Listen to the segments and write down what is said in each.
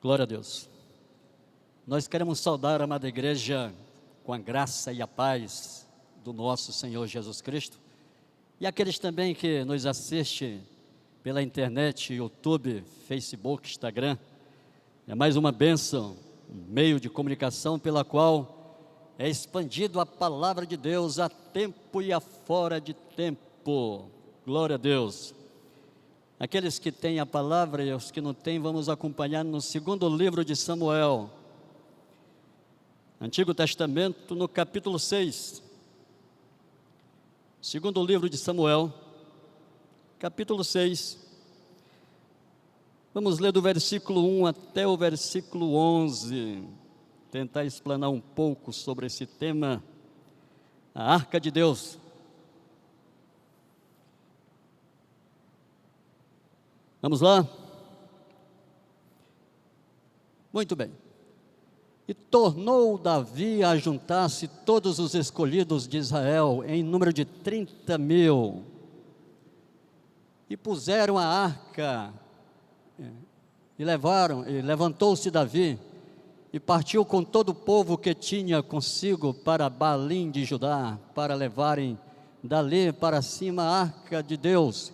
Glória a Deus. Nós queremos saudar a amada igreja com a graça e a paz do nosso Senhor Jesus Cristo. E aqueles também que nos assistem pela internet, YouTube, Facebook, Instagram. É mais uma bênção, um meio de comunicação pela qual é expandido a palavra de Deus a tempo e a fora de tempo. Glória a Deus. Aqueles que têm a palavra e os que não têm, vamos acompanhar no segundo livro de Samuel, Antigo Testamento, no capítulo 6. Segundo livro de Samuel, capítulo 6. Vamos ler do versículo 1 até o versículo 11. Tentar explanar um pouco sobre esse tema, a Arca de Deus. Vamos lá? Muito bem. E tornou Davi a juntar-se todos os escolhidos de Israel, em número de 30.000, e puseram a arca, e levantou-se Davi, e partiu com todo o povo que tinha consigo para Balim de Judá, para levarem dali para cima a arca de Deus,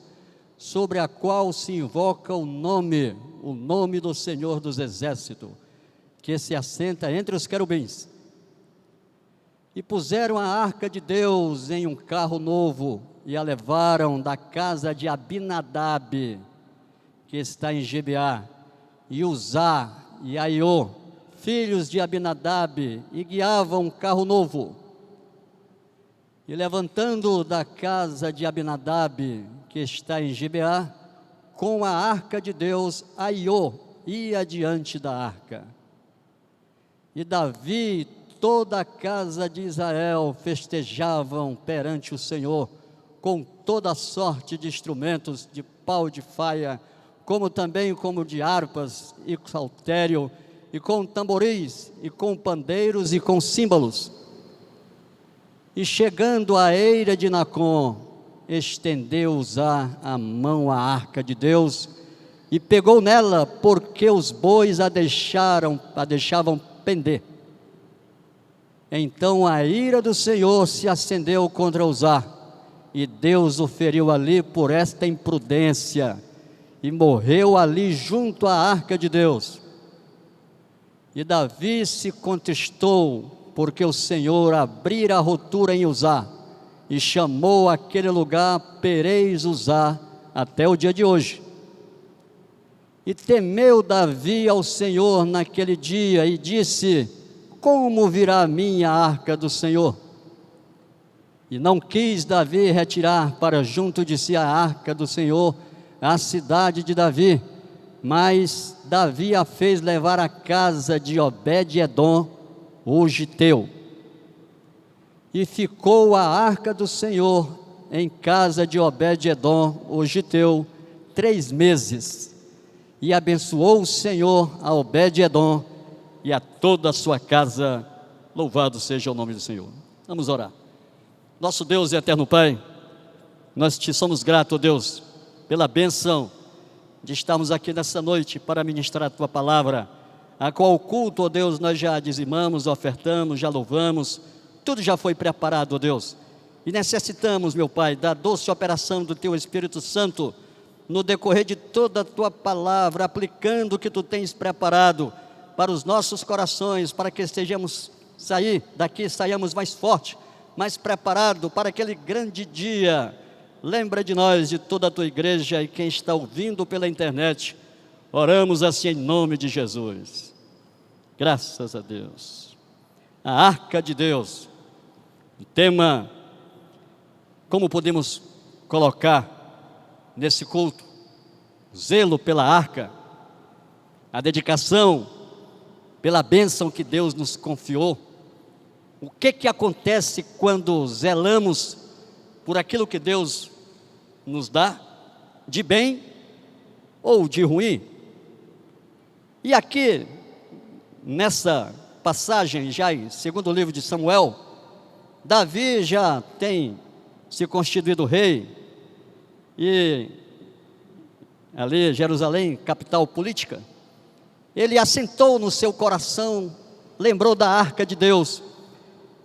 sobre a qual se invoca o nome do Senhor dos Exércitos, que se assenta entre os querubins. E puseram a arca de Deus em um carro novo, e a levaram da casa de Abinadab, que está em Gibeá, e Uzá e Aiô, filhos de Abinadab, e guiavam um carro novo. E levantando da casa de Abinadab, que está em Gibeá, com a arca de Deus, Aiô ia diante da arca. E Davi e toda a casa de Israel festejavam perante o Senhor, com toda sorte de instrumentos de pau de faia, como também como de harpas e saltério, e com tamboris, e com pandeiros, e com símbolos. E chegando à eira de Nacon, estendeu Uzá a mão à arca de Deus, e pegou nela, porque os bois a deixavam pender. Então a ira do Senhor se acendeu contra Uzá, e Deus o feriu ali por esta imprudência, e morreu ali junto à arca de Deus. E Davi se contestou, porque o Senhor abrira a rotura em Uzá, e chamou aquele lugar Perez Uzá até o dia de hoje. E temeu Davi ao Senhor naquele dia, e disse: como virá a minha arca do Senhor? E não quis Davi retirar para junto de si a arca do Senhor, a cidade de Davi, mas Davi a fez levar à casa de Obed-edom, o giteu. E ficou a arca do Senhor em casa de Obed-edom, o giteu, 3 meses. E abençoou o Senhor a Obed-edom e a toda a sua casa. Louvado seja o nome do Senhor. Vamos orar. Nosso Deus e eterno Pai, nós te somos gratos, ó Deus, pela bênção de estarmos aqui nessa noite para ministrar a tua palavra, a qual o culto, ó Deus, nós já dizimamos, ofertamos, já louvamos. Tudo já foi preparado, ó Deus, e necessitamos, meu Pai, da doce operação do Teu Espírito Santo, no decorrer de toda a Tua palavra, aplicando o que Tu tens preparado para os nossos corações, para que saiamos mais forte, mais preparado para aquele grande dia. Lembra de nós, de toda a Tua igreja e quem está ouvindo pela internet. Oramos assim em nome de Jesus. Graças a Deus. A arca de Deus. O tema, como podemos colocar nesse culto? Zelo pela arca, a dedicação pela bênção que Deus nos confiou. O que acontece quando zelamos por aquilo que Deus nos dá, de bem ou de ruim? E aqui, nessa passagem, já em segundo livro de Samuel, Davi já tem se constituído rei, e ali Jerusalém, capital política, ele assentou no seu coração, lembrou da arca de Deus.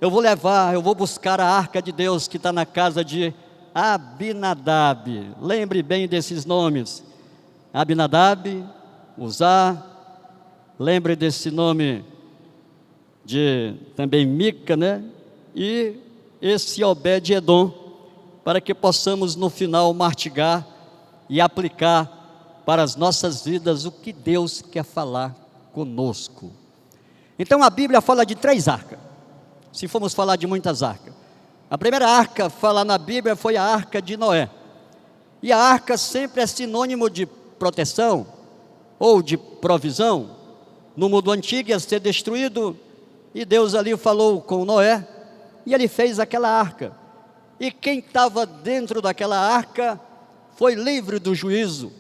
Eu vou buscar a arca de Deus que está na casa de Abinadab. Lembre bem desses nomes: Abinadab, Uzá. Lembre desse nome de também Mica, né? E esse Obed-edom, para que possamos no final mastigar e aplicar para as nossas vidas o que Deus quer falar conosco. Então a Bíblia fala de 3 arcas, se formos falar de muitas arcas. A primeira arca falada na Bíblia foi a arca de Noé. E a arca sempre é sinônimo de proteção ou de provisão. No mundo antigo ia ser destruído, e Deus ali falou com Noé, e ele fez aquela arca. E quem estava dentro daquela arca foi livre do juízo,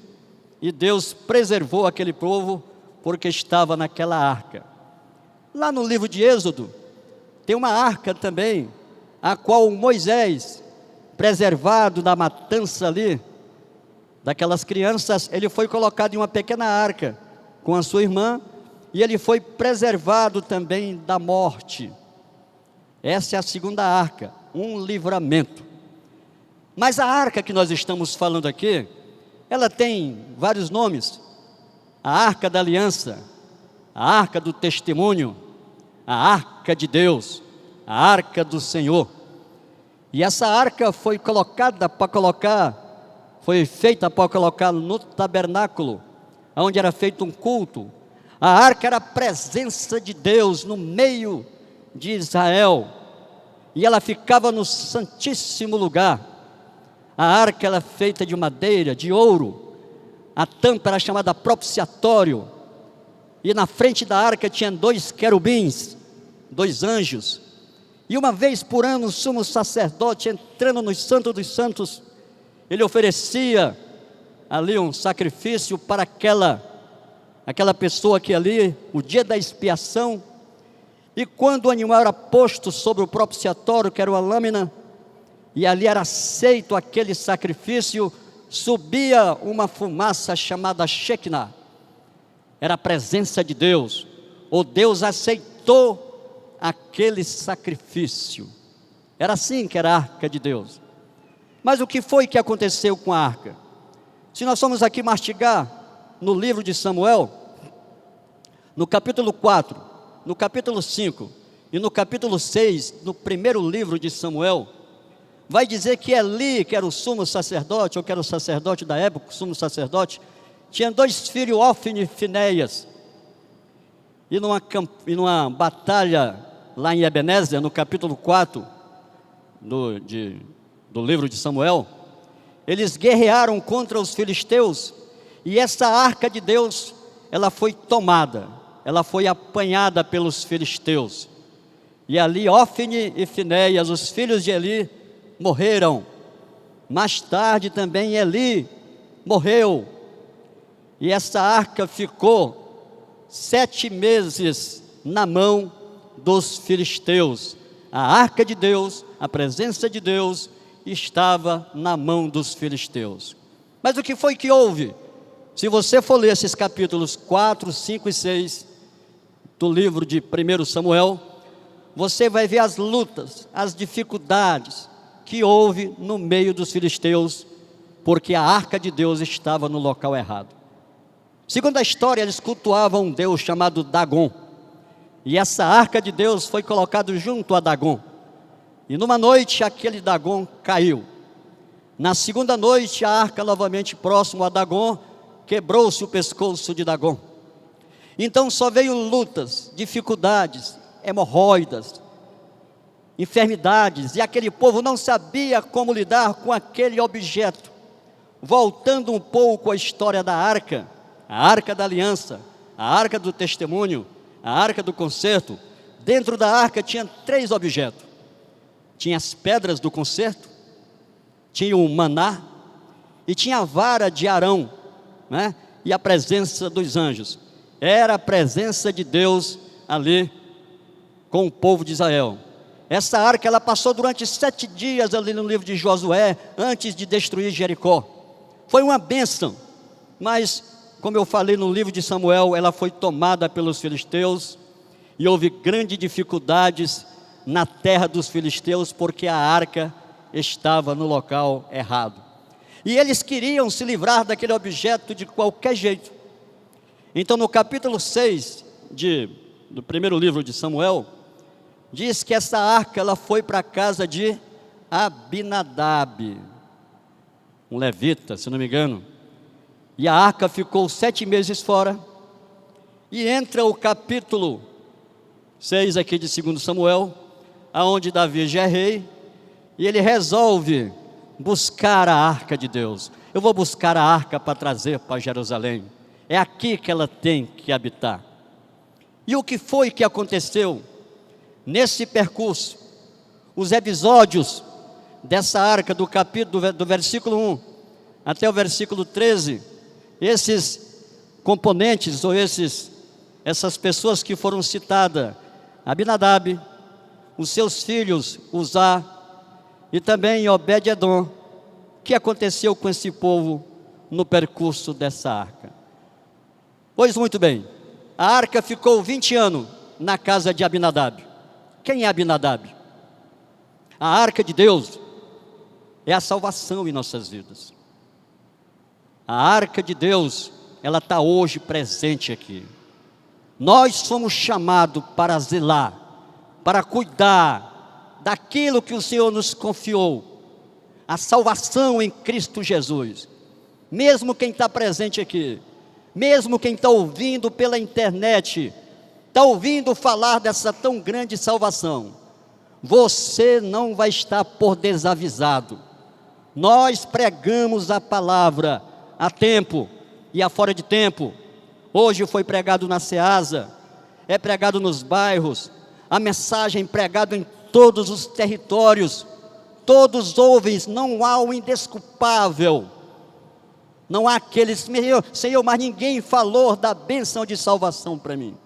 e Deus preservou aquele povo porque estava naquela arca. Lá no livro de Êxodo tem uma arca também, a qual Moisés, preservado da matança ali daquelas crianças, ele foi colocado em uma pequena arca com a sua irmã, e ele foi preservado também da morte. Essa é a segunda arca, um livramento. Mas a arca que nós estamos falando aqui, ela tem vários nomes: a arca da aliança, a arca do testemunho, a arca de Deus, a arca do Senhor. E essa arca foi feita para colocar no tabernáculo, onde era feito um culto. A arca era a presença de Deus no meio de Israel, e ela ficava no santíssimo lugar. A arca era feita de madeira, de ouro. A tampa era chamada propiciatório, e na frente da arca tinha 2 querubins, 2 anjos. E uma vez por ano o sumo sacerdote, entrando no Santo dos Santos, ele oferecia ali um sacrifício para aquela pessoa que ali, o dia da expiação. E quando o animal era posto sobre o propiciatório, que era uma lâmina, e ali era aceito aquele sacrifício, subia uma fumaça chamada Shekinah. Era a presença de Deus, ou Deus aceitou aquele sacrifício. Era assim que era a arca de Deus. Mas o que foi que aconteceu com a arca? Se nós formos aqui mastigar no livro de Samuel, no capítulo 4, no capítulo 5 e no capítulo 6, no primeiro livro de Samuel, vai dizer que Eli, que era o sumo sacerdote, ou que era o sacerdote da época, o sumo sacerdote, tinha 2 filhos, Ófine e Finéias. E numa batalha lá em Ebenezer, no capítulo 4 do livro de Samuel, eles guerrearam contra os filisteus, e essa arca de Deus, ela foi tomada, ela foi apanhada pelos filisteus. E ali Ófine e Finéias, os filhos de Eli, morreram. Mais tarde também Eli morreu. E essa arca ficou 7 meses na mão dos filisteus. A arca de Deus, a presença de Deus, estava na mão dos filisteus. Mas o que foi que houve? Se você for ler esses capítulos 4, 5 e 6 do livro de 1 Samuel, você vai ver as lutas, as dificuldades que houve no meio dos filisteus, porque a arca de Deus estava no local errado. Segundo a história, eles cultuavam um deus chamado Dagon, e essa arca de Deus foi colocada junto a Dagon. E numa noite aquele Dagon caiu. Na segunda noite, a arca novamente próximo a Dagon, quebrou-se o pescoço de Dagon. Então só veio lutas, dificuldades, hemorroidas, enfermidades, e aquele povo não sabia como lidar com aquele objeto. Voltando um pouco à história da arca, a arca da aliança, a arca do testemunho, a arca do concerto, dentro da arca tinha 3 objetos. Tinha as pedras do concerto, tinha o maná, e tinha a vara de Arão, né? E a presença dos anjos. Era a presença de Deus ali com o povo de Israel. Essa arca, ela passou durante 7 dias ali no livro de Josué, antes de destruir Jericó. Foi uma bênção, mas como eu falei no livro de Samuel, ela foi tomada pelos filisteus, e houve grandes dificuldades na terra dos filisteus, porque a arca estava no local errado. E eles queriam se livrar daquele objeto de qualquer jeito. Então, no capítulo 6 do primeiro livro de Samuel, diz que essa arca ela foi para a casa de Abinadab, um levita, se não me engano. E a arca ficou 7 meses fora. E entra o capítulo 6 aqui de 2 Samuel, aonde Davi já é rei, e ele resolve buscar a arca de Deus. Eu vou buscar a arca para trazer para Jerusalém. É aqui que ela tem que habitar. E o que foi que aconteceu nesse percurso? Os episódios dessa arca do capítulo do versículo 1 até o versículo 13, esses componentes ou essas pessoas que foram citadas, Abinadab, os seus filhos Uzá e também Obed-edom, o que aconteceu com esse povo no percurso dessa arca? Pois muito bem, a arca ficou 20 anos na casa de Abinadab. Quem é Abinadab? A arca de Deus é a salvação em nossas vidas. A arca de Deus, ela está hoje presente aqui. Nós somos chamados para zelar, para cuidar daquilo que o Senhor nos confiou, a salvação em Cristo Jesus. Mesmo quem está presente aqui, mesmo quem está ouvindo pela internet, está ouvindo falar dessa tão grande salvação, você não vai estar por desavisado. Nós pregamos a palavra a tempo e a fora de tempo. Hoje foi pregado na Ceasa, é pregado nos bairros, a mensagem é pregada em todos os territórios, todos ouvem, não há o indesculpável, não há aqueles, Senhor, mas ninguém falou da bênção de salvação para mim.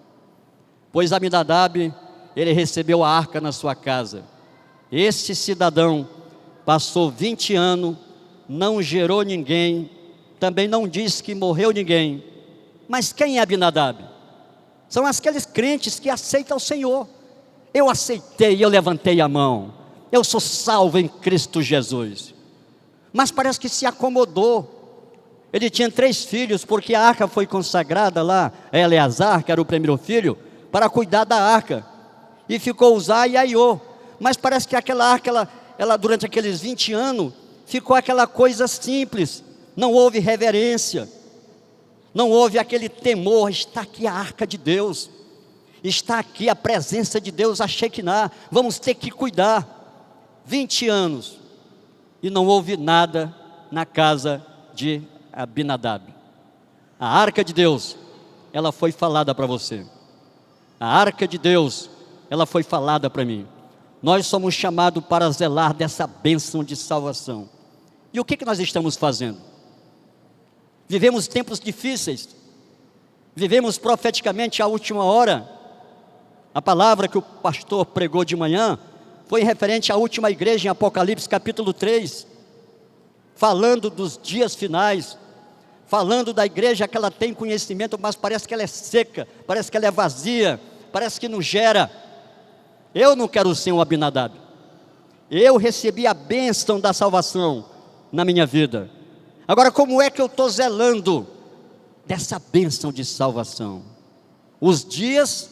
Pois Abinadab, ele recebeu a arca na sua casa. Este cidadão passou 20 anos, não gerou ninguém, também não diz que morreu ninguém. Mas quem é Abinadab? São aqueles crentes que aceitam o Senhor. Eu aceitei, eu levantei a mão, eu sou salvo em Cristo Jesus. Mas parece que se acomodou. Ele tinha 3 filhos, porque a arca foi consagrada lá, Eleazar, que era o primeiro filho, para cuidar da arca. E ficou Uzá e Aiô. Mas parece que aquela arca, ela durante aqueles 20 anos, ficou aquela coisa simples. Não houve reverência, não houve aquele temor. Está aqui a arca de Deus, está aqui a presença de Deus, a Shekinah, vamos ter que cuidar. 20 anos, e não houve nada na casa de Abinadab. A arca de Deus, ela foi falada para você. A arca de Deus, ela foi falada para mim. Nós somos chamados para zelar dessa bênção de salvação. E o que nós estamos fazendo? Vivemos tempos difíceis, vivemos profeticamente a última hora. A palavra que o pastor pregou de manhã foi referente à última igreja em Apocalipse capítulo 3, falando dos dias finais, falando da igreja que ela tem conhecimento, mas parece que ela é seca, parece que ela é vazia, parece que não gera. Eu não quero ser um Abinadab. Eu recebi a bênção da salvação na minha vida. Agora, como é que eu estou zelando dessa bênção de salvação? Os dias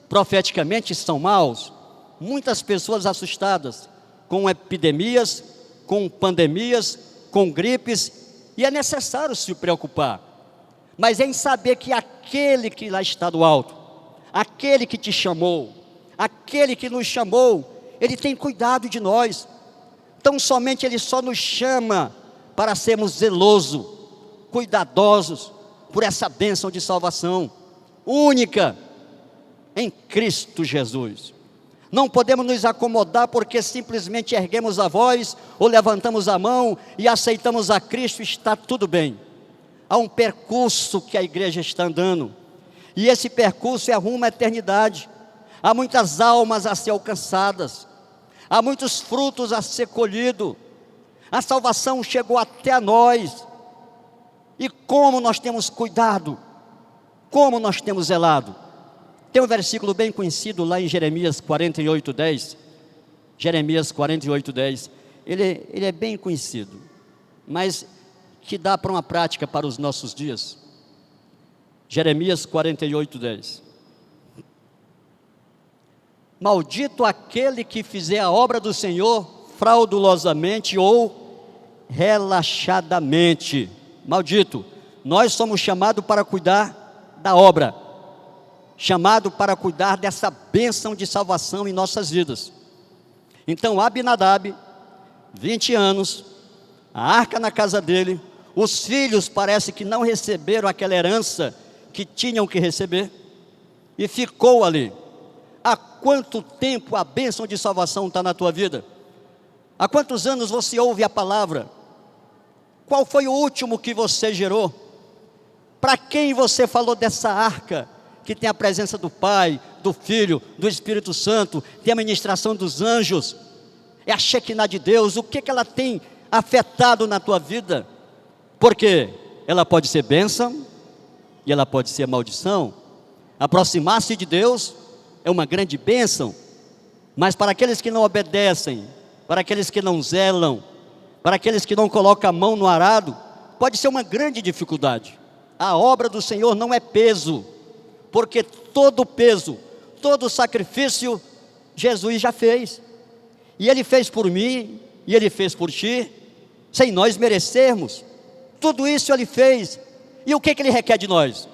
profeticamente são maus, muitas pessoas assustadas com epidemias, com pandemias, com gripes, e é necessário se preocupar, mas é em saber que aquele que lá está do alto, aquele que te chamou, aquele que nos chamou, ele tem cuidado de nós. Tão somente ele só nos chama para sermos zelosos, cuidadosos por essa bênção de salvação única em Cristo Jesus. Não podemos nos acomodar porque simplesmente erguemos a voz ou levantamos a mão e aceitamos a Cristo, está tudo bem. Há um percurso que a igreja está andando, e esse percurso é rumo à eternidade. Há muitas almas a ser alcançadas, há muitos frutos a ser colhidos. A salvação chegou até a nós, E como nós temos cuidado, como nós temos zelado. Tem um versículo bem conhecido lá em Jeremias 48:10. Jeremias 48:10. Ele é bem conhecido, mas que dá para uma prática para os nossos dias. Jeremias 48:10. Maldito aquele que fizer a obra do Senhor fraudulosamente ou relaxadamente. Maldito. Nós somos chamados para cuidar da obra, chamado para cuidar dessa bênção de salvação em nossas vidas. Então Abinadab, 20 anos, a arca na casa dele, os filhos parece que não receberam aquela herança que tinham que receber, e ficou ali. Há quanto tempo a bênção de salvação está na tua vida? Há quantos anos você ouve a palavra? Qual foi o último que você gerou? Para quem você falou dessa arca, que tem a presença do Pai, do Filho, do Espírito Santo, tem a ministração dos anjos, é a Shekinah de Deus? O que ela tem afetado na tua vida? Porque ela pode ser bênção e ela pode ser maldição. Aproximar-se de Deus é uma grande bênção, mas para aqueles que não obedecem, para aqueles que não zelam, para aqueles que não colocam a mão no arado, pode ser uma grande dificuldade. A obra do Senhor não é peso, porque todo peso, todo sacrifício, Jesus já fez, e Ele fez por mim, e Ele fez por ti, sem nós merecermos. Tudo isso Ele fez. E o que Ele requer de nós?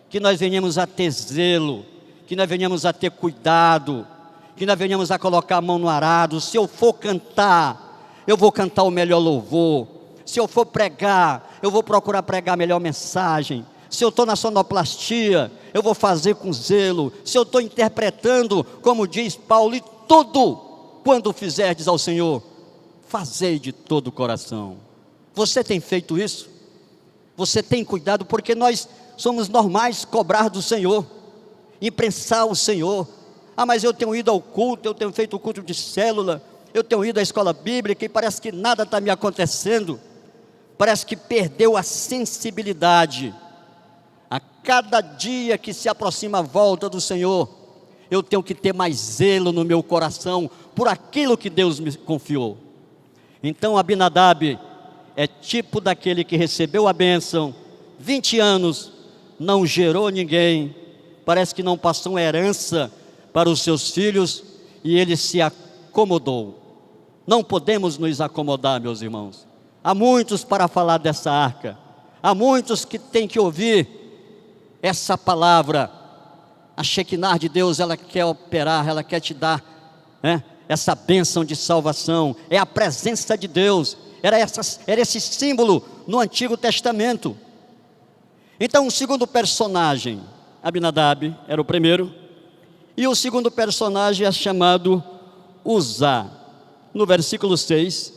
Que nós venhamos a ter zelo, que nós venhamos a ter cuidado, que nós venhamos a colocar a mão no arado. Se eu for cantar, eu vou cantar o melhor louvor. Se eu for pregar, eu vou procurar pregar a melhor mensagem. Se eu estou na sonoplastia, eu vou fazer com zelo. Se eu estou interpretando, como diz Paulo, e tudo quando fizerdes ao Senhor, fazei de todo o coração. Você tem feito isso? Você tem cuidado? Porque nós somos normais cobrar do Senhor, imprensar o Senhor. Ah, mas eu tenho ido ao culto, eu tenho feito o culto de célula, eu tenho ido à escola bíblica e parece que nada está me acontecendo. Parece que perdeu a sensibilidade. A cada dia que se aproxima a volta do Senhor, eu tenho que ter mais zelo no meu coração por aquilo que Deus me confiou. Então Abinadab é tipo daquele que recebeu a bênção, 20 anos, não gerou ninguém, parece que não passou uma herança para os seus filhos, e ele se acomodou. Não podemos nos acomodar, meus irmãos. Há muitos para falar dessa arca, há muitos que têm que ouvir essa palavra. A Shekinah de Deus, ela quer operar, ela quer te dar, essa bênção de salvação. É a presença de Deus. Era esse símbolo no Antigo Testamento. Então o segundo personagem, Abinadab era o primeiro, e o segundo personagem é chamado Uzá. No versículo 6,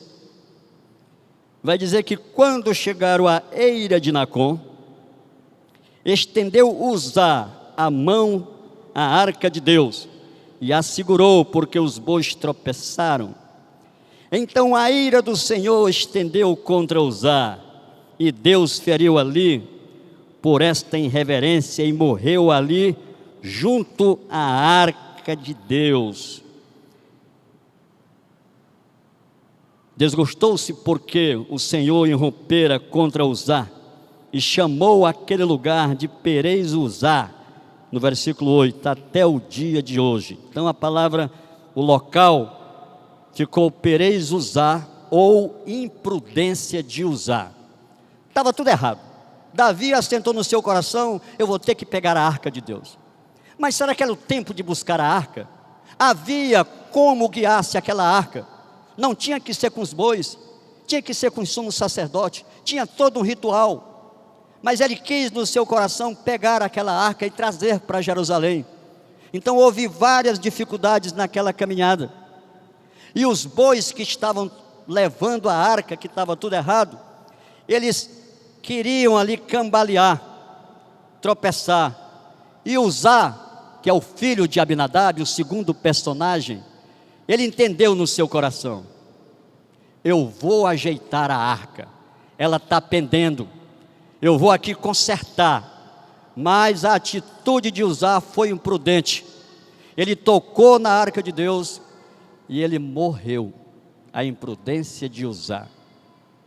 vai dizer que quando chegaram à eira de Nacon, estendeu Uzá a mão à arca de Deus e a segurou, porque os bois tropeçaram. Então a ira do Senhor estendeu contra Uzá, e Deus feriu ali por esta irreverência, e morreu ali junto à arca de Deus. Desgostou-se porque o Senhor irrompera contra Uzá, e chamou aquele lugar de Perez Uzá, no versículo 8, até o dia de hoje. Então a palavra, o local, ficou Perez Uzá, ou imprudência de Uzá. Estava tudo errado. Davi assentou no seu coração: eu vou ter que pegar a arca de Deus. Mas será que era o tempo de buscar a arca? Havia como guiar-se aquela arca. Não tinha que ser com os bois, tinha que ser com o sumo sacerdote, tinha todo um ritual. Mas ele quis no seu coração pegar aquela arca e trazer para Jerusalém. Então houve várias dificuldades naquela caminhada. E os bois que estavam levando a arca, que estava tudo errado, eles queriam ali cambalear, tropeçar. E Uzá, que é o filho de Abinadab, o segundo personagem, ele entendeu no seu coração: eu vou ajeitar a arca, ela está pendendo, eu vou aqui consertar. Mas a atitude de Uzá foi imprudente. Ele tocou na arca de Deus e ele morreu. A imprudência de Uzá.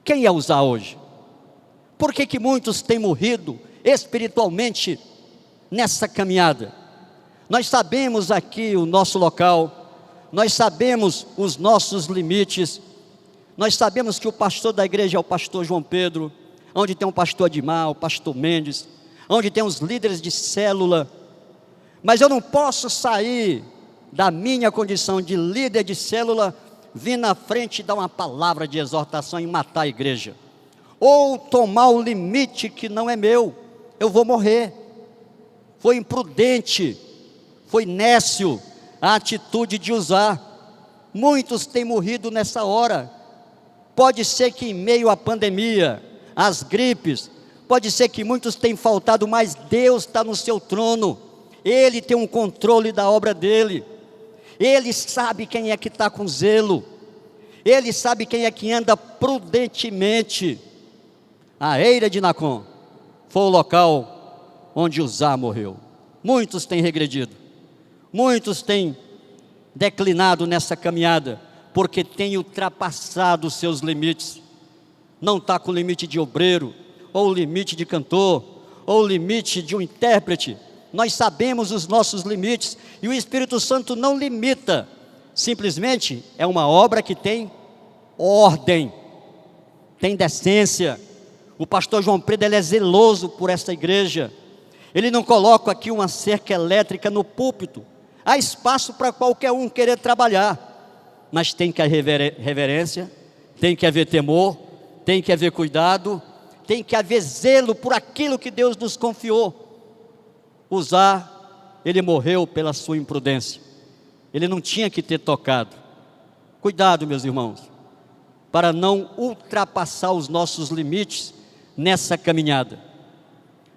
Quem é Uzá hoje? Por que muitos têm morrido espiritualmente nessa caminhada? Nós sabemos aqui o nosso local, nós sabemos os nossos limites, nós sabemos que o pastor da igreja é o pastor João Pedro, onde tem o pastor Adimar, o pastor Mendes, onde tem os líderes de célula, mas eu não posso sair da minha condição de líder de célula, vir na frente e dar uma palavra de exortação e matar a igreja, ou tomar o limite que não é meu, eu vou morrer. Foi imprudente, foi nécio a atitude de Uzá. Muitos têm morrido nessa hora. Pode ser que em meio à pandemia, às gripes, pode ser que muitos tenham faltado, mas Deus está no seu trono, Ele tem um controle da obra dEle, Ele sabe quem é que está com zelo, Ele sabe quem é que anda prudentemente. A eira de Nacon foi o local onde Uzá morreu. Muitos têm regredido, muitos têm declinado nessa caminhada, porque têm ultrapassado os seus limites. Não está com o limite de obreiro, ou o limite de cantor, ou o limite de um intérprete. Nós sabemos os nossos limites, e o Espírito Santo não limita, simplesmente é uma obra que tem ordem, tem decência. O pastor João Pedro, ele é zeloso por essa igreja. Ele não coloca aqui uma cerca elétrica no púlpito. Há espaço para qualquer um querer trabalhar, mas tem que haver reverência, tem que haver temor, tem que haver cuidado, tem que haver zelo por aquilo que Deus nos confiou. Uzá, ele morreu pela sua imprudência. Ele não tinha que ter tocado. Cuidado, meus irmãos, para não ultrapassar os nossos limites nessa caminhada.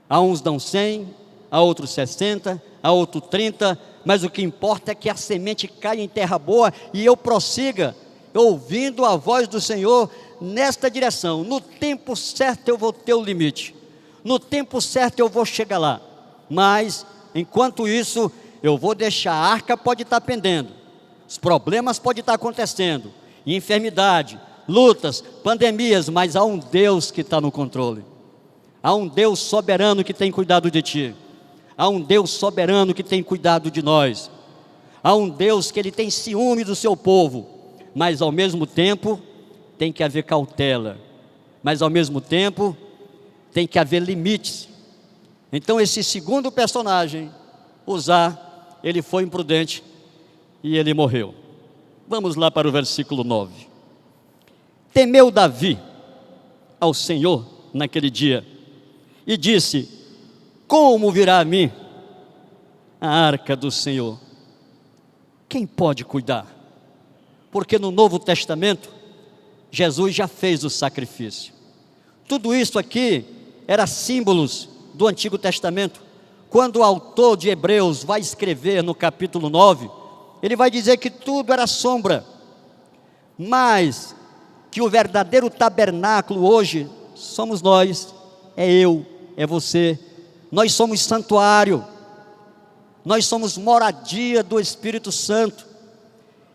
A uns dão 100, a outros 60, a outros 30, mas o que importa é que a semente caia em terra boa e eu prossiga, ouvindo a voz do Senhor nesta direção. No tempo certo eu vou ter o limite, no tempo certo eu vou chegar lá, mas enquanto isso eu vou deixar, a arca pode estar pendendo, os problemas podem estar acontecendo, enfermidade, lutas, pandemias, mas há um Deus que está no controle. Há um Deus soberano que tem cuidado de ti. Há um Deus soberano que tem cuidado de nós. Há um Deus que Ele tem ciúme do seu povo. Mas ao mesmo tempo, tem que haver cautela. Mas ao mesmo tempo, tem que haver limites. Então esse segundo personagem, Uzá, ele foi imprudente e ele morreu. Vamos lá para o versículo 9. Temeu Davi ao Senhor naquele dia e disse: como virá a mim a arca do Senhor? Quem pode cuidar? Porque no Novo Testamento Jesus já fez o sacrifício. Tudo isso aqui era símbolos do Antigo Testamento. Quando o autor de Hebreus vai escrever no capítulo 9, ele vai dizer que tudo era sombra, mas que o verdadeiro tabernáculo hoje somos nós, é eu, é você. Nós somos santuário, nós somos moradia do Espírito Santo.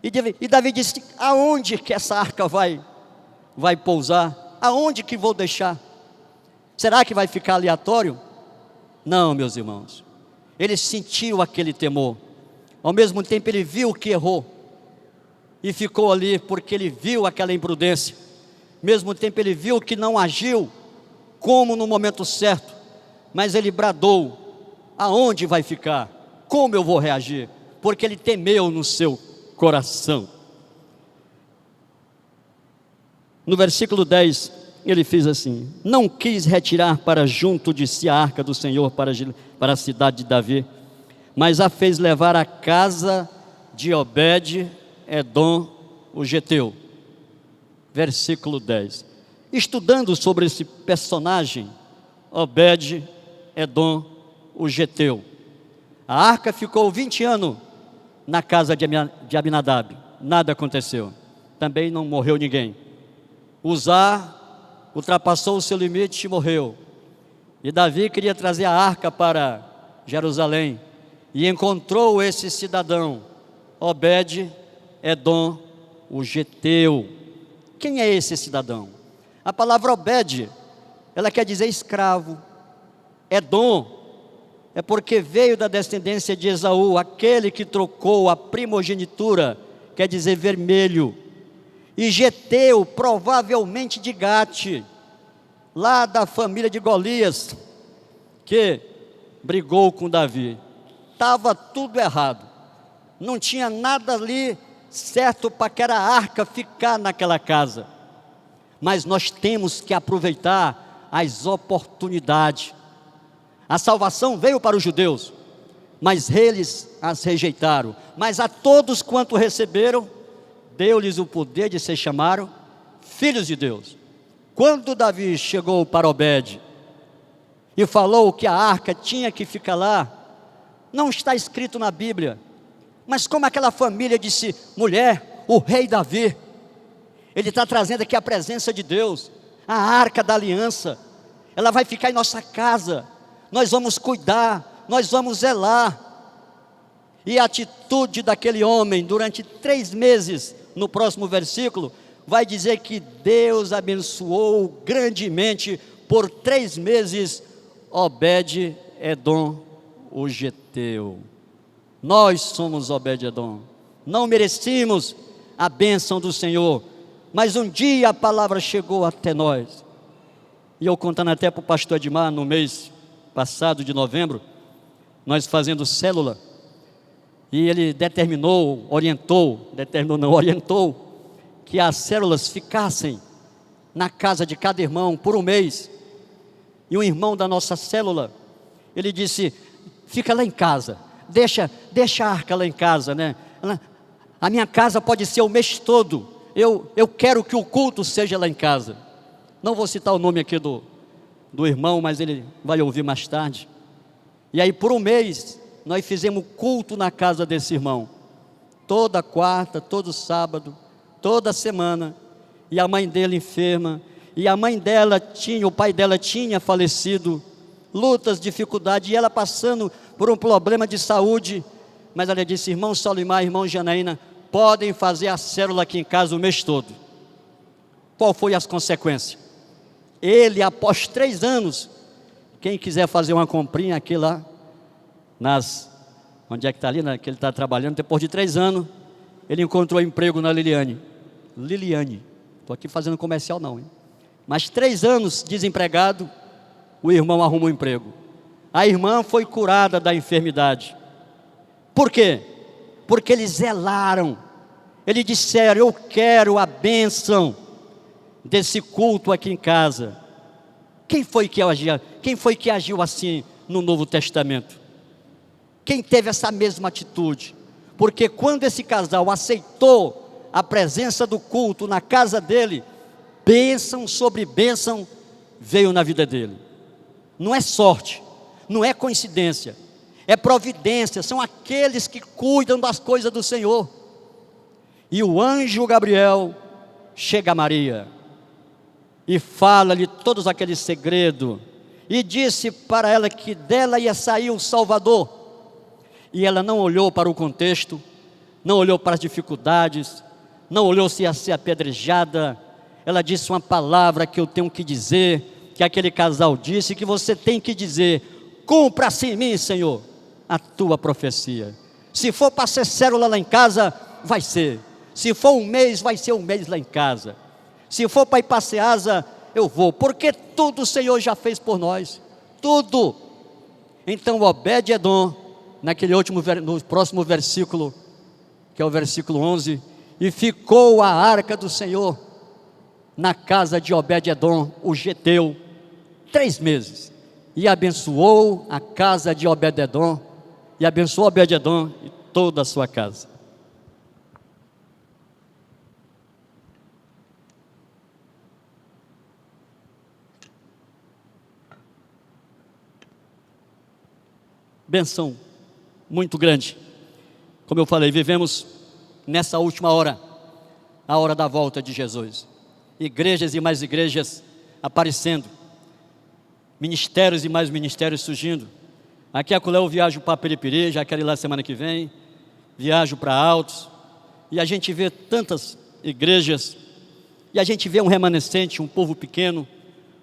E Davi disse: aonde que essa arca vai pousar? Aonde que vou deixar? Será que vai ficar aleatório? Não, meus irmãos. Ele sentiu aquele temor. Ao mesmo tempo ele viu que errou e ficou ali porque ele viu aquela imprudência. Ao mesmo tempo ele viu que não agiu como no momento certo, mas ele bradou: aonde vai ficar? Como eu vou reagir? Porque ele temeu no seu coração. No versículo 10, ele fez assim: não quis retirar para junto de si a arca do Senhor para a cidade de Davi, mas a fez levar à casa de Obed-edom, o geteu. Versículo 10. Estudando sobre esse personagem, Obed-edom, o geteu, a arca ficou 20 anos na casa de Abinadab, nada aconteceu, também não morreu ninguém. Uzá ultrapassou o seu limite e morreu. E Davi queria trazer a arca para Jerusalém, e encontrou esse cidadão, Obed-Edom, o geteu. Quem é esse cidadão? A palavra Obed, ela quer dizer escravo. Edom é porque veio da descendência de Esaú, aquele que trocou a primogenitura, quer dizer vermelho. E geteu, provavelmente de Gate, lá da família de Golias, que brigou com Davi. Estava tudo errado, não tinha nada ali certo para aquela arca ficar naquela casa. Mas nós temos que aproveitar as oportunidades. A salvação veio para os judeus, mas eles as rejeitaram. Mas a todos quanto receberam, deu-lhes o poder de se chamar filhos de Deus. Quando Davi chegou para Obed e falou que a arca tinha que ficar lá, não está escrito na Bíblia, mas como aquela família disse: mulher, o rei Davi, ele está trazendo aqui a presença de Deus, a arca da aliança, ela vai ficar em nossa casa, nós vamos cuidar, nós vamos zelar. E a atitude daquele homem durante 3 meses, no próximo versículo, vai dizer que Deus abençoou grandemente por 3 meses Obed-Edom, o geteu. Nós somos Obed-Edom, não merecíamos a bênção do Senhor, mas um dia a palavra chegou até nós. E eu contando até para o pastor Edmar, no mês passado de novembro, nós fazendo célula, e ele orientou que as células ficassem na casa de cada irmão por um mês. E um irmão da nossa célula, ele disse: fica lá em casa, deixa a arca lá em casa, né? A minha casa pode ser o mês todo, eu quero que o culto seja lá em casa. Não vou citar o nome aqui do irmão, mas ele vai ouvir mais tarde. E aí por um mês, nós fizemos culto na casa desse irmão, toda quarta, todo sábado, toda semana. E a mãe dele enferma, e a mãe dela o pai dela tinha falecido, lutas, dificuldades, e ela passando por um problema de saúde. Mas ela disse: irmão Solimar, irmão Janaína, podem fazer a célula aqui em casa o mês todo. Qual foi as consequências? Ele, após 3 anos, quem quiser fazer uma comprinha aqui lá, onde é que está ali, né, que ele está trabalhando, depois de 3 anos, ele encontrou emprego na Liliane, estou aqui fazendo comercial não, hein? Mas 3 anos desempregado, o irmão arrumou um emprego. A irmã foi curada da enfermidade. Por quê? Porque eles zelaram, eles disseram: eu quero a bênção desse culto aqui em casa. Quem foi que agiu assim no Novo Testamento? Quem teve essa mesma atitude? Porque quando esse casal aceitou a presença do culto na casa dele, bênção sobre bênção veio na vida dele. Não é sorte, não é coincidência, é providência, são aqueles que cuidam das coisas do Senhor. E o anjo Gabriel chega a Maria e fala-lhe todos aqueles segredos, e disse para ela que dela ia sair o Salvador. E ela não olhou para o contexto, não olhou para as dificuldades, não olhou se ia ser apedrejada. Ela disse uma palavra que eu tenho que dizer, que aquele casal disse, que você tem que dizer: cumpra-se em mim, Senhor, a tua profecia. Se for para ser célula lá em casa, vai ser. Se for um mês, vai ser um mês lá em casa. Se for para ir para Ceasa, eu vou, porque tudo o Senhor já fez por nós, tudo. Então Obed-Edom, no próximo versículo, que é o versículo 11, e ficou a arca do Senhor na casa de Obed-Edom, o geteu, 3 meses, e abençoou a casa de Obed-Edom, e abençoou Obed-Edom e toda a sua casa. Benção muito grande. Como eu falei, vivemos nessa última hora, a hora da volta de Jesus. Igrejas e mais igrejas aparecendo. ministérios e mais ministérios surgindo. Aqui a acolá eu viajo para Peripiri, já quero ir lá semana que vem, viajo para Altos, e a gente vê tantas igrejas, e a gente vê um remanescente, um povo pequeno,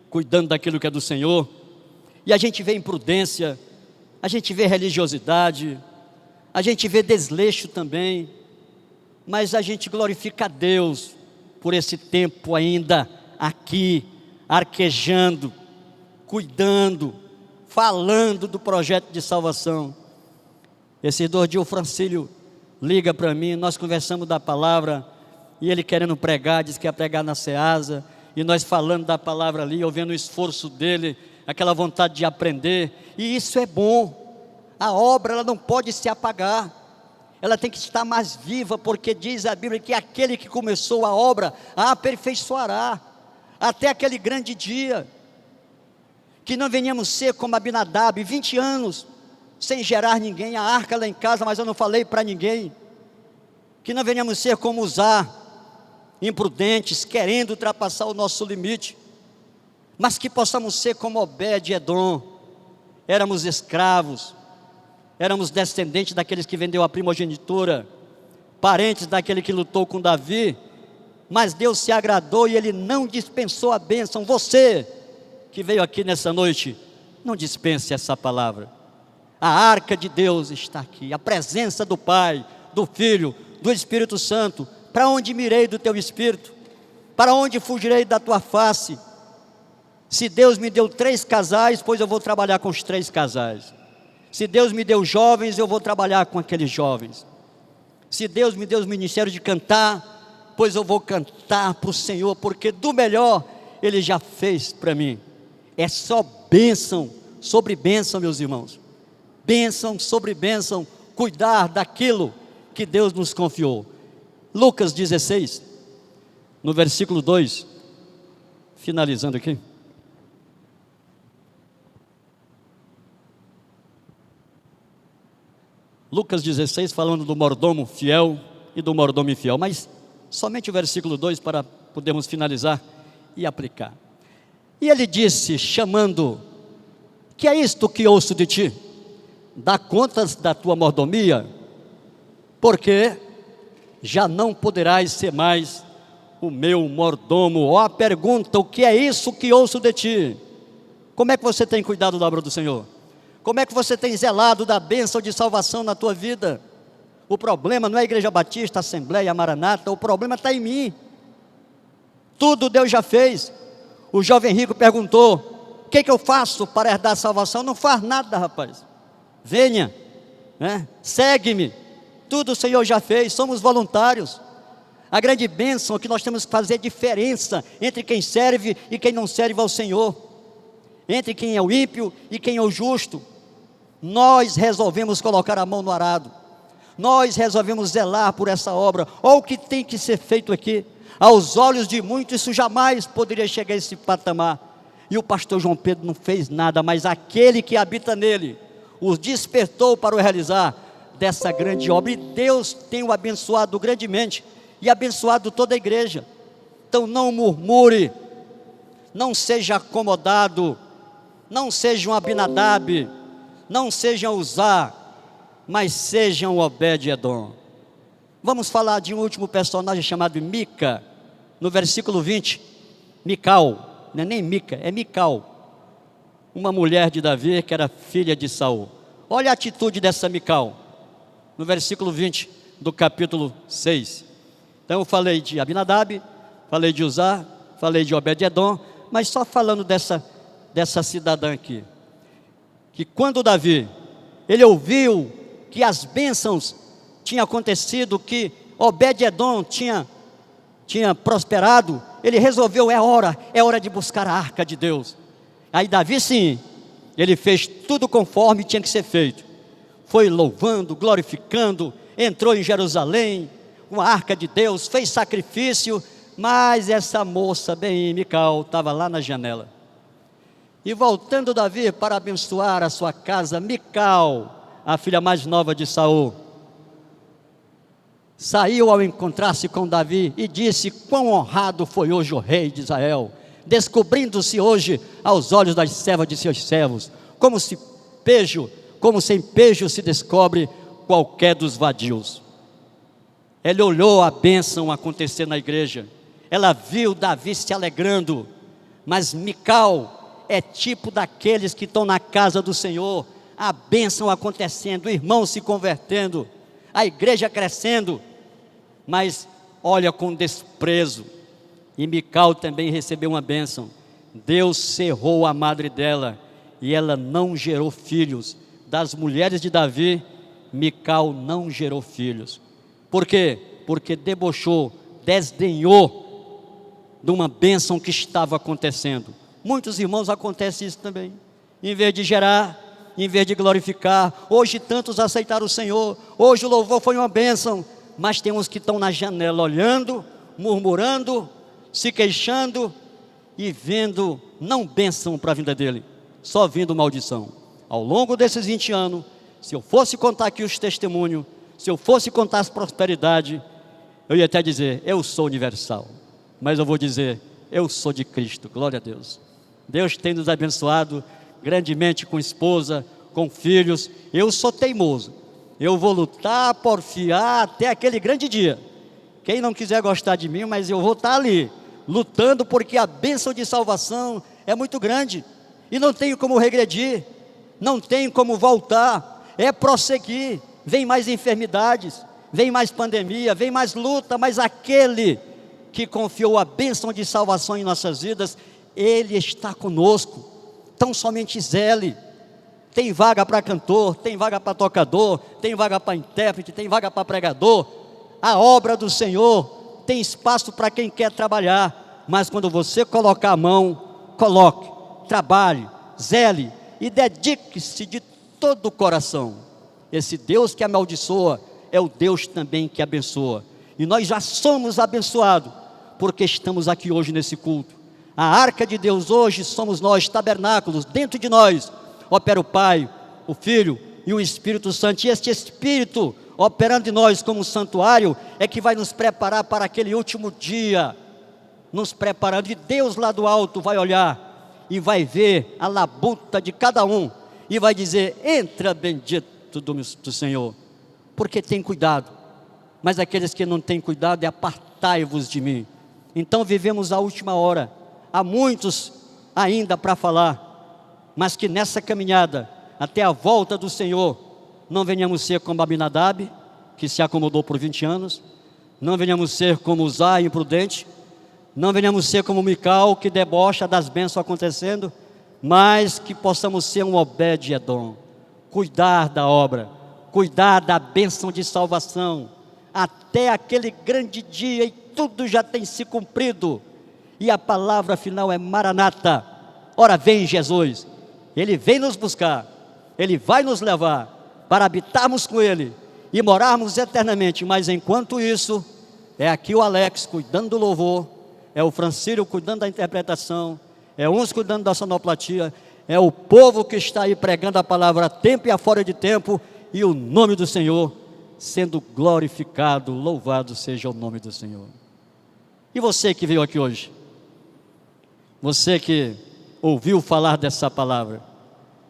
cuidando daquilo que é do Senhor, e a gente vê imprudência, a gente vê religiosidade, a gente vê desleixo também, mas a gente glorifica a Deus por esse tempo ainda aqui, arquejando, cuidando, falando do projeto de salvação. Esses 2 dias o Francílio liga para mim, nós conversamos da palavra, e ele querendo pregar, diz que ia pregar na Ceasa, e nós falando da palavra ali, eu vendo o esforço dele, aquela vontade de aprender, e isso é bom. A obra ela não pode se apagar, ela tem que estar mais viva, porque diz a Bíblia que aquele que começou a obra a aperfeiçoará, até aquele grande dia, que não venhamos ser como Abinadab, 20 anos, sem gerar ninguém, a arca lá em casa, mas eu não falei para ninguém, que não venhamos ser como Uzá, imprudentes, querendo ultrapassar o nosso limite, mas que possamos ser como Obed-Edom, éramos escravos, éramos descendentes daqueles que vendeu a primogenitura, parentes daquele que lutou com Davi, mas Deus se agradou e Ele não dispensou a bênção. Você que veio aqui nessa noite, não dispense essa palavra. A arca de Deus está aqui, a presença do Pai, do Filho, do Espírito Santo. Para onde mirei do teu Espírito? Para onde fugirei da tua face? Se Deus me deu 3 casais, pois eu vou trabalhar com os 3 casais. Se Deus me deu jovens, eu vou trabalhar com aqueles jovens. Se Deus me deu os ministérios de cantar, pois eu vou cantar para o Senhor, porque do melhor Ele já fez para mim. É só bênção sobre bênção, meus irmãos. Bênção sobre bênção, cuidar daquilo que Deus nos confiou. Lucas 16, no versículo 2, finalizando aqui. Lucas 16, falando do mordomo fiel e do mordomo infiel, mas somente o versículo 2 para podermos finalizar e aplicar. E ele disse, chamando: que é isto que ouço de ti? Dá contas da tua mordomia, porque já não poderás ser mais o meu mordomo. Ó, a pergunta: o que é isso que ouço de ti? Como é que você tem cuidado da obra do Senhor? Como é que você tem zelado da bênção de salvação na tua vida? O problema não é a Igreja Batista, a Assembleia, a Maranata, o problema está em mim. Tudo Deus já fez. O jovem rico perguntou: o que eu faço para herdar a salvação? Não faz nada, rapaz. Venha, né? Segue-me. Tudo o Senhor já fez, somos voluntários. A grande bênção é que nós temos que fazer diferença entre quem serve e quem não serve ao Senhor, entre quem é o ímpio e quem é o justo. Nós resolvemos colocar a mão no arado, nós resolvemos zelar por essa obra. Olha o que tem que ser feito aqui. Aos olhos de muitos isso jamais poderia chegar a esse patamar, e o pastor João Pedro não fez nada, mas aquele que habita nele os despertou para o realizar dessa grande obra, e Deus tem o abençoado grandemente, e abençoado toda a igreja. Então não murmure, não seja acomodado, não seja um Abinadab, não seja um Uzá, mas seja um Obed-Edom. Vamos falar de um último personagem chamado Mica, no versículo 20, Mical, não é nem Mica, é Mical, uma mulher de Davi que era filha de Saul. Olha a atitude dessa Mical, no versículo 20 do capítulo 6. Então eu falei de Abinadab, falei de Uzá, falei de Obed-Edom, mas só falando dessa cidadã aqui, que quando Davi, ele ouviu que as bênçãos tinham acontecido, que Obed-Edom tinha prosperado, ele resolveu, é hora de buscar a arca de Deus. Aí Davi sim, ele fez tudo conforme tinha que ser feito, foi louvando, glorificando, entrou em Jerusalém, com a arca de Deus, fez sacrifício, mas essa moça, bem Mical, estava lá na janela. E voltando Davi para abençoar a sua casa, Mical, a filha mais nova de Saul, saiu ao encontrar-se com Davi e disse: quão honrado foi hoje o rei de Israel, descobrindo-se hoje aos olhos das servas de seus servos, como sem pejo se descobre qualquer dos vadios. Ele olhou a bênção acontecer na igreja, ela viu Davi se alegrando, mas Mical é tipo daqueles que estão na casa do Senhor, a bênção acontecendo, o irmão se convertendo, a igreja crescendo, mas olha com desprezo. E Mical também recebeu uma bênção. Deus cerrou a madre dela e ela não gerou filhos. Das mulheres de Davi, Mical não gerou filhos. Por quê? Porque debochou, desdenhou de uma bênção que estava acontecendo. Muitos irmãos acontece isso também. Em vez de gerar, em vez de glorificar, hoje tantos aceitaram o Senhor, hoje o louvor foi uma bênção, mas tem uns que estão na janela olhando, murmurando, se queixando e vendo não bênção para a vida dele, só vindo maldição. Ao longo desses 20 anos, se eu fosse contar aqui os testemunhos, se eu fosse contar as prosperidades, eu ia até dizer, eu sou universal, mas eu vou dizer, eu sou de Cristo, glória a Deus. Deus tem nos abençoado grandemente com esposa, com filhos. Eu sou teimoso, eu vou lutar, porfiar até aquele grande dia. Quem não quiser gostar de mim, mas eu vou estar ali, lutando, porque a bênção de salvação é muito grande, e não tenho como regredir, não tenho como voltar, é prosseguir. Vem mais enfermidades, vem mais pandemia, vem mais luta, mas aquele que confiou a bênção de salvação em nossas vidas, Ele está conosco. Tão somente zele. Tem vaga para cantor, tem vaga para tocador, tem vaga para intérprete, tem vaga para pregador. A obra do Senhor tem espaço para quem quer trabalhar, mas quando você colocar a mão, coloque, trabalhe, zele e dedique-se de todo o coração. Esse Deus que amaldiçoa é o Deus também que abençoa, e nós já somos abençoados porque estamos aqui hoje nesse culto. A arca de Deus hoje somos nós, tabernáculos. Dentro de nós opera o Pai, o Filho e o Espírito Santo, e este Espírito operando em nós como um santuário é que vai nos preparar para aquele último dia, nos preparando, e Deus lá do alto vai olhar e vai ver a labuta de cada um e vai dizer, entra bendito do Senhor, porque tem cuidado. Mas aqueles que não têm cuidado, apartai-vos de mim. Então vivemos a última hora, há muitos ainda para falar, mas que nessa caminhada até a volta do Senhor não venhamos ser como Abinadab, que se acomodou por 20 anos, não venhamos ser como Uzá, imprudente, não venhamos ser como Mical, que debocha das bênçãos acontecendo, mas que possamos ser um Obed-Edom, cuidar da obra, cuidar da bênção de salvação, até aquele grande dia, e tudo já tem se cumprido, e a palavra final é Maranata. Ora vem Jesus, Ele vem nos buscar, Ele vai nos levar para habitarmos com Ele e morarmos eternamente. Mas enquanto isso, é aqui o Alex cuidando do louvor, é o Francílio cuidando da interpretação, é uns cuidando da sonoplastia, é o povo que está aí pregando a palavra a tempo e a fora de tempo, e o nome do Senhor sendo glorificado. Louvado seja o nome do Senhor. E você que veio aqui hoje, você que ouviu falar dessa palavra,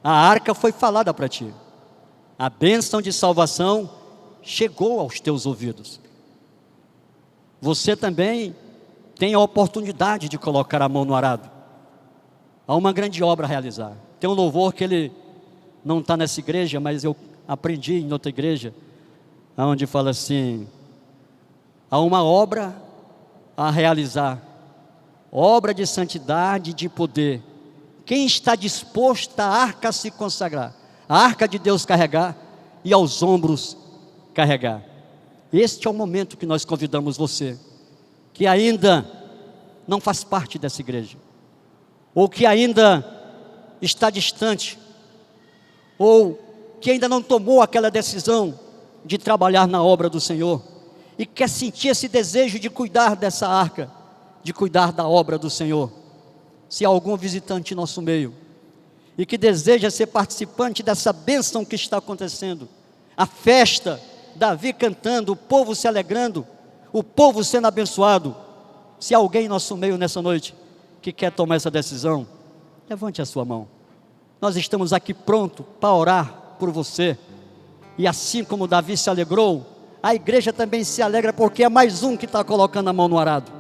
a arca foi falada para ti, a bênção de salvação chegou aos teus ouvidos. Você também tem a oportunidade de colocar a mão no arado. Há uma grande obra a realizar. Tem um louvor que ele não está nessa igreja, mas eu aprendi em outra igreja, onde fala assim: há uma obra a realizar, obra de santidade e de poder. Quem está disposto a arca se consagrar, a arca de Deus carregar e aos ombros carregar? Este é o momento que nós convidamos você, que ainda não faz parte dessa igreja, ou que ainda está distante, ou que ainda não tomou aquela decisão de trabalhar na obra do Senhor, e quer sentir esse desejo de cuidar dessa arca, de cuidar da obra do Senhor. Se há algum visitante em nosso meio, e que deseja ser participante dessa bênção que está acontecendo, a festa, Davi cantando, o povo se alegrando, o povo sendo abençoado. Se há alguém em nosso meio nessa noite, que quer tomar essa decisão, levante a sua mão. Nós estamos aqui prontos para orar por você. E assim como Davi se alegrou, a igreja também se alegra, porque é mais um que está colocando a mão no arado.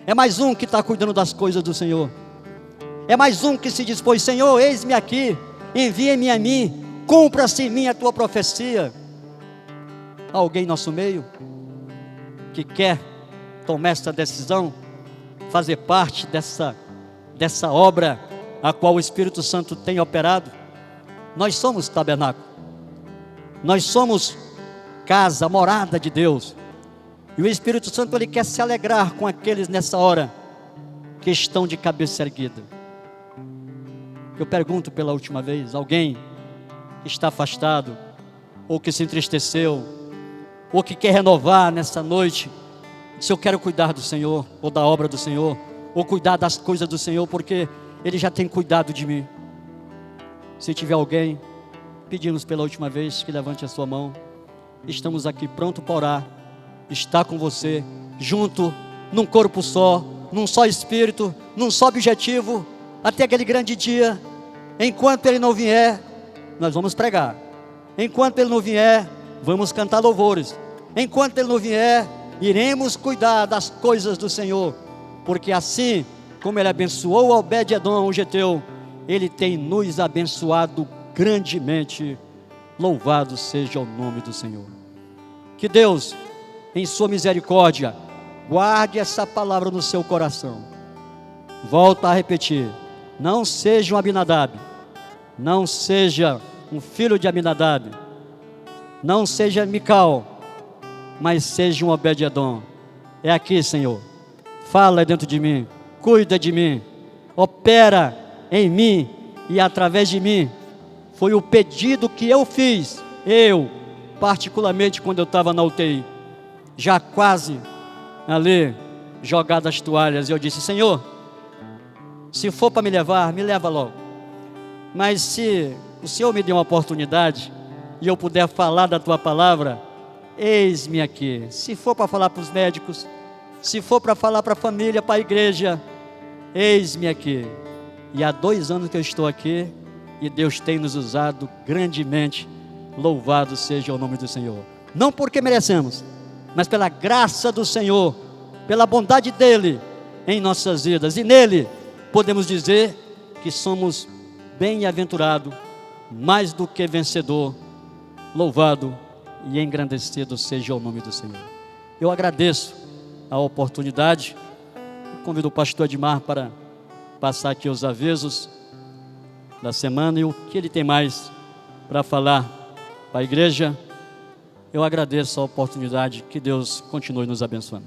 É mais um que está cuidando das coisas do Senhor. É mais um que se dispôs: Senhor, eis-me aqui, envia-me a mim, cumpra-se em mim a tua profecia. Há alguém em nosso meio que quer tomar essa decisão, fazer parte dessa obra a qual o Espírito Santo tem operado? Nós somos tabernáculo, nós somos casa, morada de Deus, e o Espírito Santo, ele quer se alegrar com aqueles nessa hora que estão de cabeça erguida. Eu pergunto pela última vez: alguém que está afastado, ou que se entristeceu, ou que quer renovar nessa noite, se eu quero cuidar do Senhor, ou da obra do Senhor, ou cuidar das coisas do Senhor, porque Ele já tem cuidado de mim. Se tiver alguém, pedimos pela última vez que levante a sua mão. Estamos aqui pronto para orar, está com você, junto, num corpo só, num só espírito, num só objetivo, até aquele grande dia. Enquanto Ele não vier, nós vamos pregar. Enquanto Ele não vier, vamos cantar louvores. Enquanto Ele não vier, iremos cuidar das coisas do Senhor, porque assim como Ele abençoou Obed-edom, o geteu, Ele tem nos abençoado grandemente. Louvado seja o nome do Senhor. Que Deus, em sua misericórdia, guarde essa palavra no seu coração. Volto a repetir: não seja um Abinadab, não seja um filho de Abinadab, não seja Mical, mas seja um Obed-edom. É aqui, Senhor, fala dentro de mim, cuida de mim, opera em mim e através de mim. Foi o pedido que eu fiz, particularmente quando eu estava na UTI, já quase ali, jogado as toalhas, eu disse: Senhor, se for para me levar, me leva logo, mas se o Senhor me der uma oportunidade, e eu puder falar da tua palavra, eis-me aqui. Se for para falar para os médicos, se for para falar para a família, para a igreja, eis-me aqui. E há 2 anos que eu estou aqui, e Deus tem nos usado grandemente. Louvado seja o nome do Senhor. Não porque merecemos, mas pela graça do Senhor, pela bondade dEle em nossas vidas. E nele podemos dizer que somos bem-aventurados, mais do que vencedor. Louvado e engrandecido seja o nome do Senhor. Eu agradeço a oportunidade. Convido o pastor Edmar para passar aqui os avisos da semana e o que ele tem mais para falar para a igreja. Eu agradeço a oportunidade. Que Deus continue nos abençoando.